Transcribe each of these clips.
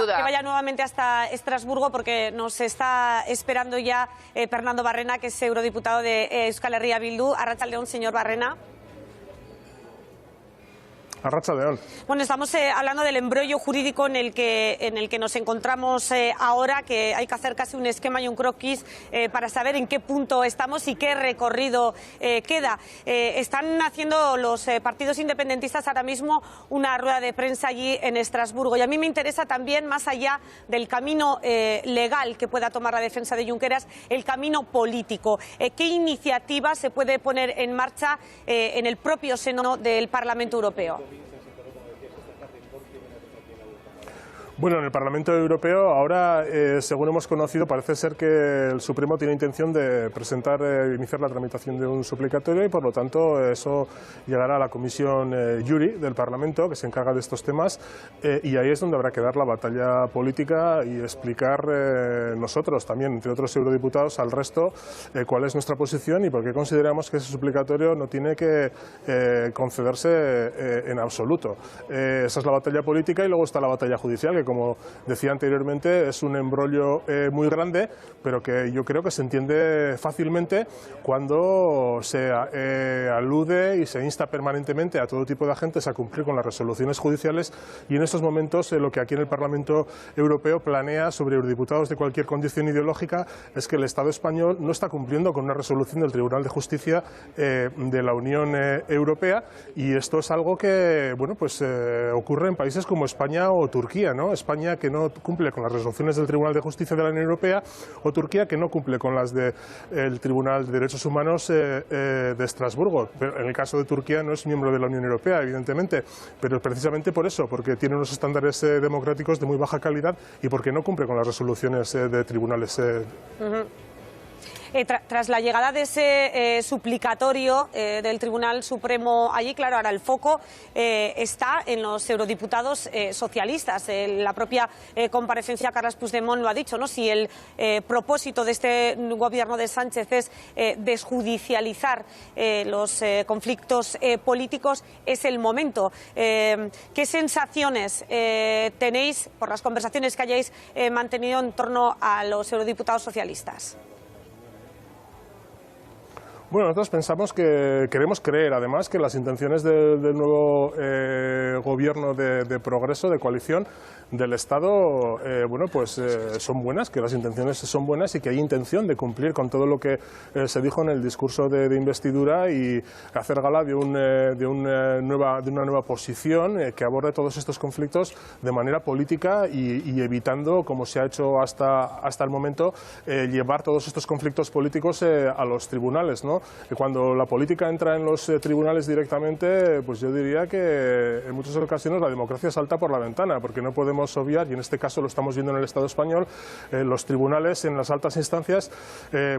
vaya nuevamente hasta Estrasburgo, porque nos está esperando ya Fernando Barrena, que es eurodiputado de Euskal Herria Bildu. Arratsaldeon, señor Barrena. Arratsaldeon. Bueno, estamos hablando del embrollo jurídico en el que nos encontramos ahora, que hay que hacer casi un esquema y un croquis para saber en qué punto estamos y qué recorrido queda. Están haciendo los partidos independentistas ahora mismo una rueda de prensa allí en Estrasburgo, y a mí me interesa también, más allá del camino legal que pueda tomar la defensa de Junqueras, el camino político. ¿Qué iniciativa se puede poner en marcha en el propio seno del Parlamento Europeo? Bueno, en el Parlamento Europeo ahora, según hemos conocido, parece ser que el Supremo tiene intención de iniciar la tramitación de un suplicatorio, y por lo tanto eso llegará a la Comisión Juri del Parlamento, que se encarga de estos temas, y ahí es donde habrá que dar la batalla política y explicar nosotros también, entre otros eurodiputados, al resto cuál es nuestra posición y por qué consideramos que ese suplicatorio no tiene que concederse en absoluto. Esa es la batalla política, y luego está la batalla judicial, que, como decía anteriormente, es un embrollo muy grande, pero que yo creo que se entiende fácilmente cuando se alude y se insta permanentemente a todo tipo de agentes a cumplir con las resoluciones judiciales, y en estos momentos lo que aquí en el Parlamento Europeo planea sobre eurodiputados de cualquier condición ideológica es que el Estado español no está cumpliendo con una resolución del Tribunal de Justicia de la Unión Europea, y esto es algo que ocurre en países como España o Turquía, ¿no? España, que no cumple con las resoluciones del Tribunal de Justicia de la Unión Europea, o Turquía, que no cumple con las del Tribunal de Derechos Humanos de Estrasburgo. Pero en el caso de Turquía no es miembro de la Unión Europea, evidentemente, pero precisamente por eso, porque tiene unos estándares democráticos de muy baja calidad y porque no cumple con las resoluciones de tribunales. Tras la llegada de ese suplicatorio del Tribunal Supremo allí, claro, ahora el foco está en los eurodiputados socialistas. La propia comparecencia, Carles Puigdemont lo ha dicho, ¿no? Si el propósito de este gobierno de Sánchez es desjudicializar los conflictos políticos, es el momento. ¿Qué sensaciones tenéis por las conversaciones que hayáis mantenido en torno a los eurodiputados socialistas? Bueno, nosotros pensamos que queremos creer, además, que las intenciones del nuevo gobierno de progreso, de coalición del Estado, son buenas, que las intenciones son buenas y que hay intención de cumplir con todo lo que se dijo en el discurso de investidura, y hacer gala de una nueva posición que aborde todos estos conflictos de manera política y evitando, como se ha hecho hasta el momento, llevar todos estos conflictos políticos a los tribunales, ¿no? Cuando la política entra en los tribunales directamente, pues yo diría que en muchas ocasiones la democracia salta por la ventana, porque no podemos obviar, y en este caso lo estamos viendo en el Estado español, los tribunales en las altas instancias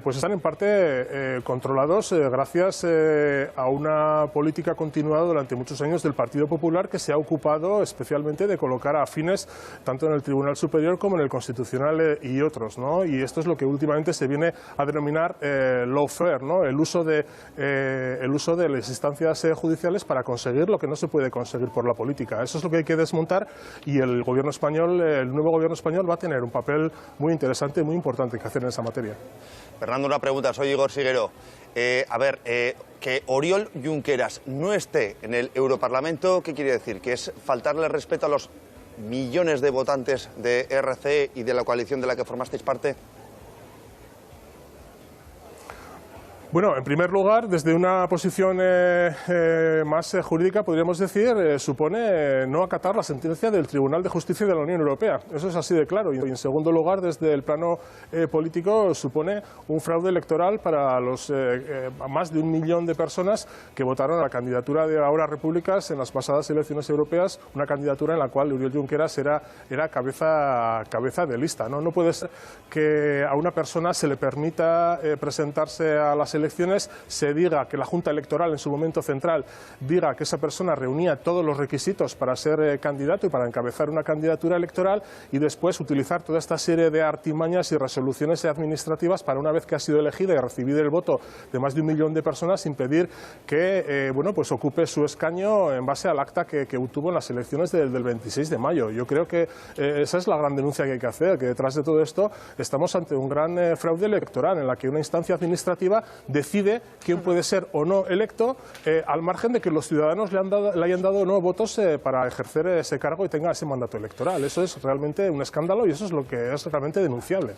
pues están en parte controlados gracias a una política continuada durante muchos años del Partido Popular, que se ha ocupado especialmente de colocar a afines tanto en el Tribunal Superior como en el Constitucional y otros, ¿no? Y esto es lo que últimamente se viene a denominar lawfare, ¿no? El uso de las instancias judiciales para conseguir lo que no se puede conseguir por la política. Eso es lo que hay que desmontar, y el gobierno español, el nuevo gobierno español, va a tener un papel muy interesante y muy importante que hacer en esa materia. Fernando, una pregunta. Soy Igor Siguero. Que Oriol Junqueras no esté en el Europarlamento, ¿qué quiere decir? ¿Que es faltarle respeto a los millones de votantes de RC y de la coalición de la que formasteis parte? Bueno, en primer lugar, desde una posición más jurídica, podríamos decir, supone no acatar la sentencia del Tribunal de Justicia de la Unión Europea. Eso es así de claro. Y en segundo lugar, desde el plano político, supone un fraude electoral para los más de 1 millón de personas que votaron a la candidatura de Ahora Repúblicas en las pasadas elecciones europeas, una candidatura en la cual Oriol Junqueras era cabeza de lista, ¿no? No puede ser que a una persona se le permita presentarse a las elecciones se diga que la Junta Electoral en su momento central diga que esa persona reunía todos los requisitos para ser candidato y para encabezar una candidatura electoral, y después utilizar toda esta serie de artimañas y resoluciones administrativas para, una vez que ha sido elegida y recibido el voto de más de 1 millón de personas, impedir que pues ocupe su escaño en base al acta que obtuvo en las elecciones del 26 de mayo. Yo creo que esa es la gran denuncia que hay que hacer, que detrás de todo esto estamos ante un gran fraude electoral, en la que una instancia administrativa decide quién puede ser o no electo, al margen de que los ciudadanos le hayan dado o no votos para ejercer ese cargo y tenga ese mandato electoral. Eso es realmente un escándalo y eso es lo que es realmente denunciable.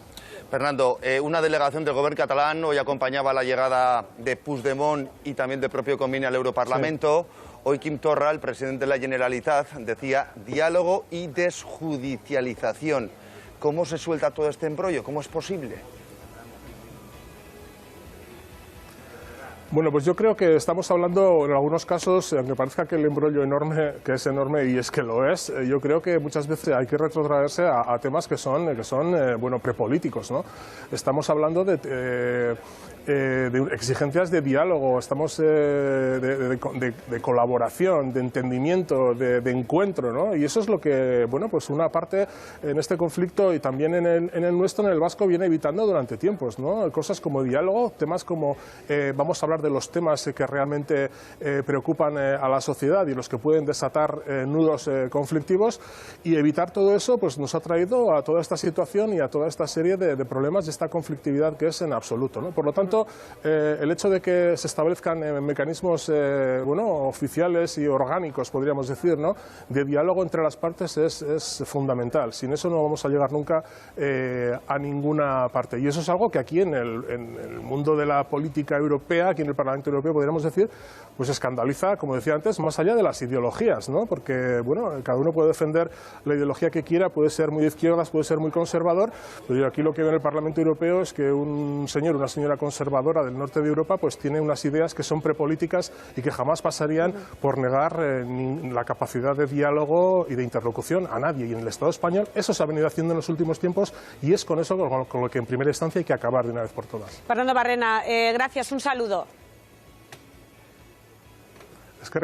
Fernando, una delegación del gobierno catalán hoy acompañaba la llegada de Puigdemont y también de propio Comín al Europarlamento. Sí. Hoy Quim Torra, el presidente de la Generalitat, decía diálogo y desjudicialización. ¿Cómo se suelta todo este embrollo? ¿Cómo es posible? Bueno, pues yo creo que estamos hablando, en algunos casos, aunque parezca que el embrollo que es enorme, y es que lo es, yo creo que muchas veces hay que retrotraerse a temas que son prepolíticos, ¿no? Estamos hablando de exigencias de diálogo, estamos de colaboración, de entendimiento, de encuentro, ¿no? Y eso es lo que, pues una parte en este conflicto y también en el nuestro, en el vasco, viene evitando durante tiempos, ¿no? Cosas como diálogo, temas como vamos a hablar de los temas que realmente preocupan a la sociedad y los que pueden desatar nudos conflictivos, y evitar todo eso pues nos ha traído a toda esta situación y a toda esta serie de problemas de esta conflictividad que es en absoluto, ¿no? Por lo tanto, el hecho de que se establezcan mecanismos oficiales y orgánicos, podríamos decir, ¿no?, de diálogo entre las partes es fundamental. Sin eso no vamos a llegar nunca a ninguna parte. Y eso es algo que aquí en el mundo de la política europea, aquí en el Parlamento Europeo, podríamos decir, pues escandaliza, como decía antes, más allá de las ideologías, ¿no? Porque, cada uno puede defender la ideología que quiera, puede ser muy de izquierdas, puede ser muy conservador, pero yo aquí lo que veo en el Parlamento Europeo es que un señor, una señora conservadora del norte de Europa, pues tiene unas ideas que son prepolíticas y que jamás pasarían por negar la capacidad de diálogo y de interlocución a nadie. Y en el Estado español eso se ha venido haciendo en los últimos tiempos, y es con eso con lo que en primera instancia hay que acabar de una vez por todas. Fernando Barrena, gracias, un saludo. Es que